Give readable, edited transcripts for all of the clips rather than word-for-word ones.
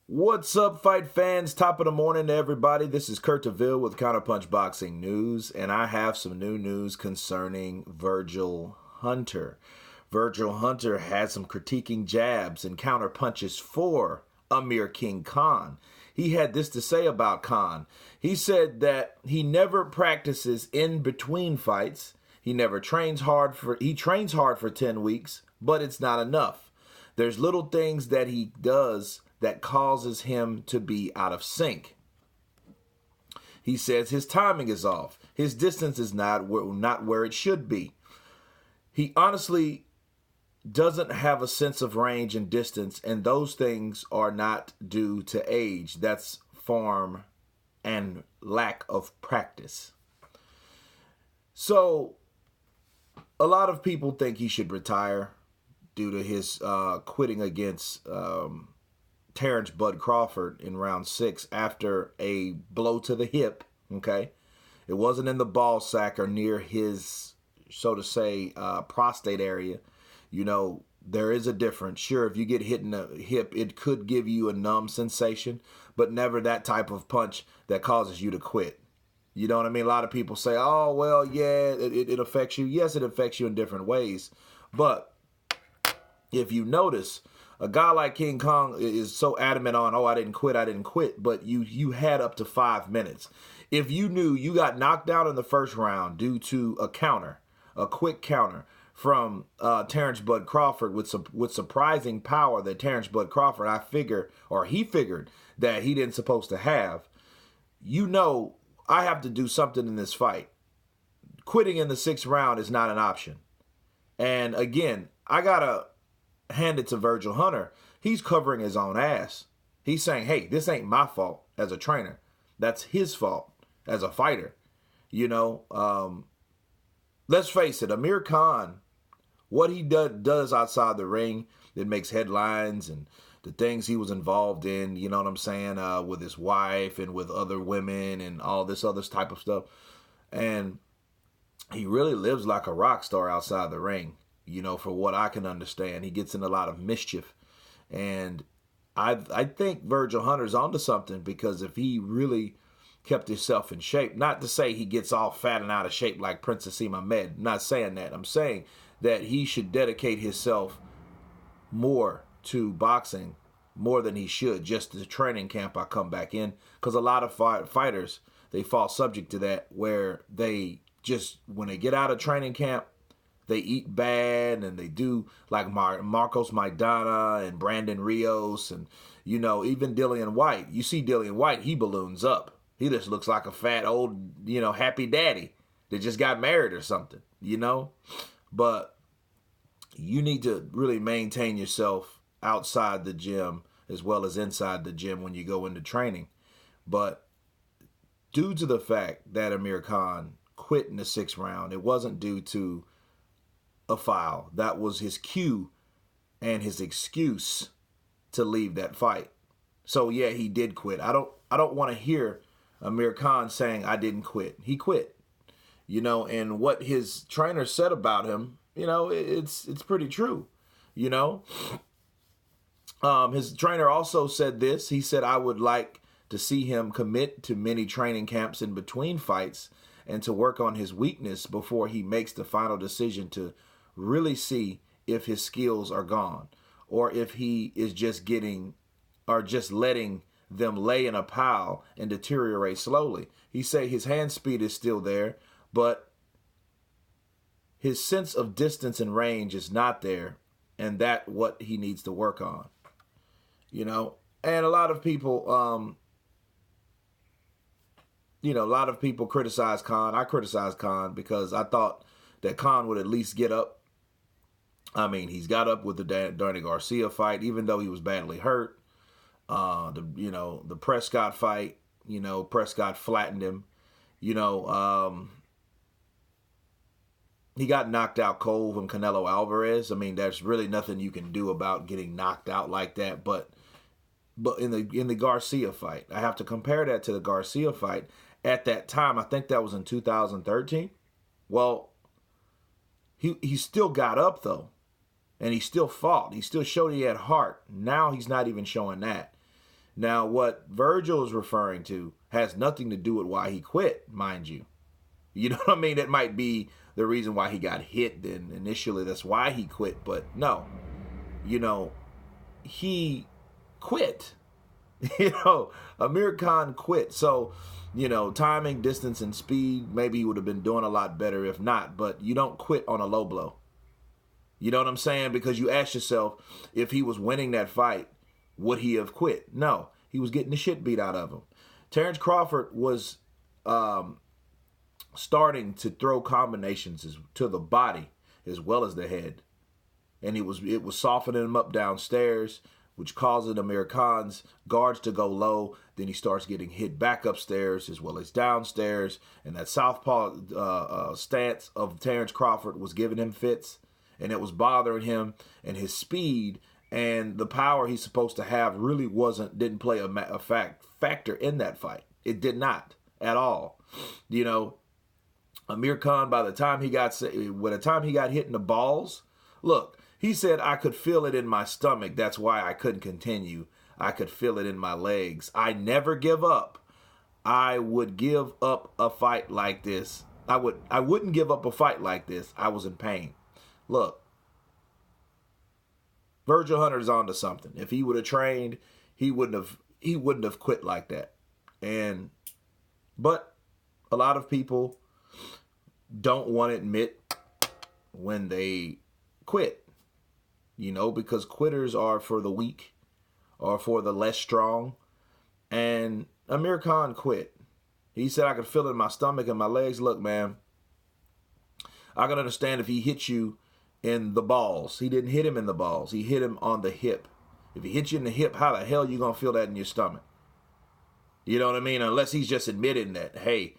What's up, fight fans? Top of the morning to everybody. This is Kurt DeVille with Counterpunch Boxing News, and I have some new news concerning Virgil Hunter. Virgil Hunter had some critiquing jabs and counterpunches for Amir King Khan. He had this to say about Khan. He said that he never practices in between fights. He trains hard for 10 weeks, but it's not enough. There's little things that he does that causes him to be out of sync. He says his timing is off. His distance is not where it should be. He honestly doesn't have a sense of range and distance, and those things are not due to age. That's form and lack of practice. So, a lot of people think he should retire due to his quitting against Terrence Bud Crawford in round 6 after a blow to the hip, okay? It wasn't in the ball sack or near his, so to say, prostate area. You know, there is a difference. Sure, if you get hit in the hip, it could give you a numb sensation, but never that type of punch that causes you to quit. You know what I mean? A lot of people say, oh, well, yeah, it affects you. Yes, it affects you in different ways. But if you notice, a guy like King Kong is so adamant on, oh, I didn't quit, but you had up to 5 minutes. If you knew you got knocked out in the first round due to a quick counter from Terrence Bud Crawford with surprising power that Terrence Bud Crawford, he figured that he didn't supposed to have, you know, I have to do something in this fight. Quitting in the 6th round is not an option. And again, I got to hand it to Virgil Hunter. He's covering his own ass. He's saying, hey, this ain't my fault as a trainer. That's his fault as a fighter. You know, let's face it, Amir Khan, what he does outside the ring that makes headlines and the things he was involved in, you know what I'm saying, with his wife and with other women and all this other type of stuff. And he really lives like a rock star outside the ring. You know, for what I can understand, he gets in a lot of mischief. And I think Virgil Hunter's onto something, because if he really kept himself in shape, not to say he gets all fat and out of shape like Princess Ahmed, I'm not saying that. I'm saying that he should dedicate himself more to boxing, more than he should, just the training camp I come back in. Because a lot of fighters, they fall subject to that, where they just, when they get out of training camp, they eat bad, and they do like Marcos Maidana and Brandon Rios, and, you know, even Dillian White. You see Dillian White, he balloons up. He just looks like a fat old, you know, happy daddy that just got married or something, you know. But you need to really maintain yourself outside the gym as well as inside the gym when you go into training. But due to the fact that Amir Khan quit in the 6th round, it wasn't due to a foul. That was his cue and his excuse to leave that fight. So yeah, he did quit. I don't want to hear Amir Khan saying I didn't quit. He quit. You know, and what his trainer said about him, you know, it's pretty true. You know, his trainer also said this. He said, I would like to see him commit to many training camps in between fights and to work on his weakness before he makes the final decision to really see if his skills are gone, or if he is just letting them lay in a pile and deteriorate slowly. He say his hand speed is still there, but his sense of distance and range is not there, and that's what he needs to work on. You know, and a lot of people, a lot of people criticize Khan. I criticize Khan because I thought that Khan would at least get up. I mean, he's got up with the Danny Garcia fight, even though he was badly hurt. The Prescott fight, you know, Prescott flattened him. You know, he got knocked out cold from Canelo Alvarez. I mean, there's really nothing you can do about getting knocked out like that. But in the Garcia fight, I have to compare that to the Garcia fight. At that time, I think that was in 2013. Well, he still got up, though. And he still fought. He still showed he had heart. Now he's not even showing that. Now, what Virgil is referring to has nothing to do with why he quit, mind you. You know what I mean? It might be the reason why he got hit then initially. That's why he quit. But no, he quit. Amir Khan quit. So, timing, distance, and speed, maybe he would have been doing a lot better if not. But you don't quit on a low blow. You know what I'm saying? Because you ask yourself, if he was winning that fight, would he have quit? No, he was getting the shit beat out of him. Terrence Crawford was starting to throw combinations to the body as well as the head. And it was softening him up downstairs, which causes Amir Khan's guards to go low. Then he starts getting hit back upstairs as well as downstairs. And that southpaw stance of Terrence Crawford was giving him fits. And it was bothering him. And his speed and the power he's supposed to have really didn't play a factor in that fight. It did not at all. Amir Khan, by the time he got hit in the balls, look, he said, I could feel it in my stomach. That's why I couldn't continue. I could feel it in my legs. I never give up. I would give up a fight like this. I wouldn't give up a fight like this. I was in pain. Look, Virgil Hunter's onto something. If he would have trained, he wouldn't have quit like that. But a lot of people don't want to admit when they quit, because quitters are for the weak or for the less strong. And Amir Khan quit. He said, I could feel it in my stomach and my legs. Look, man, I can understand if he hit you in the balls. He didn't hit him in the balls. He hit him on the hip. If he hit you in the hip, how the hell are you going to feel that in your stomach? You know what I mean? Unless he's just admitting that, hey,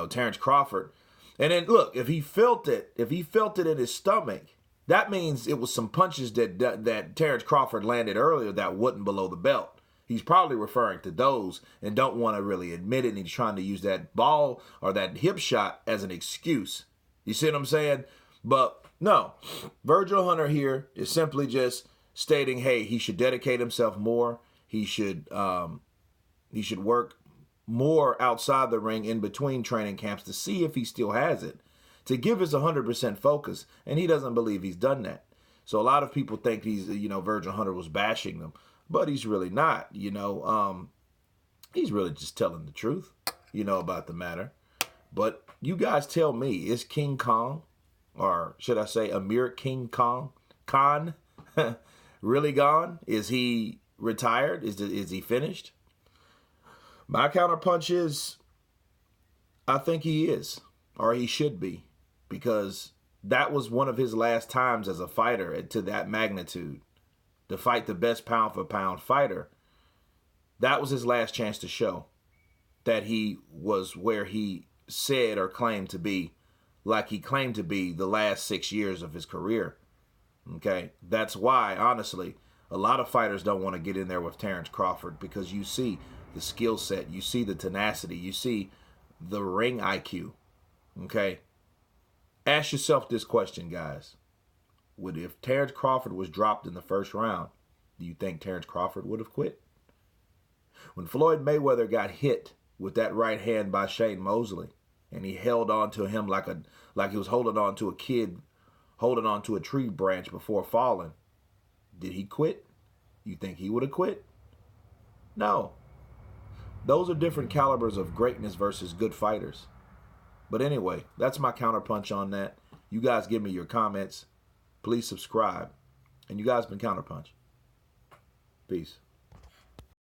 Terrence Crawford. And then look, if he felt it in his stomach, that means it was some punches that Terrence Crawford landed earlier that wasn't below the belt. He's probably referring to those and don't want to really admit it. And he's trying to use that ball or that hip shot as an excuse. You see what I'm saying? But no, Virgil Hunter here is simply just stating, hey, he should dedicate himself more. He should work more outside the ring in between training camps to see if he still has it, to give his 100% focus. And he doesn't believe he's done that. So a lot of people think Virgil Hunter was bashing them, but he's really not. He's really just telling the truth, about the matter. But you guys tell me, is King Kong, or should I say Amir King Khan really gone? Is he retired? Is he finished? My counterpunch is, I think he is, or he should be, because that was one of his last times as a fighter to that magnitude, to fight the best pound-for-pound fighter. That was his last chance to show that he was where he said or claimed to be, like he claimed to be the last 6 years of his career. Okay, that's why, honestly, a lot of fighters don't want to get in there with Terrence Crawford, because you see the skill set, you see the tenacity, you see the ring IQ. Okay, ask yourself this question, guys. If Terrence Crawford was dropped in the first round, do you think Terrence Crawford would have quit? When Floyd Mayweather got hit with that right hand by Shane Mosley, and he held on to him like he was holding on to a kid holding on to a tree branch before falling, did he quit? You think he would have quit? No. Those are different calibers of greatness versus good fighters. But anyway, that's my counterpunch on that. You guys give me your comments. Please subscribe. And you guys been Counterpunch. Peace.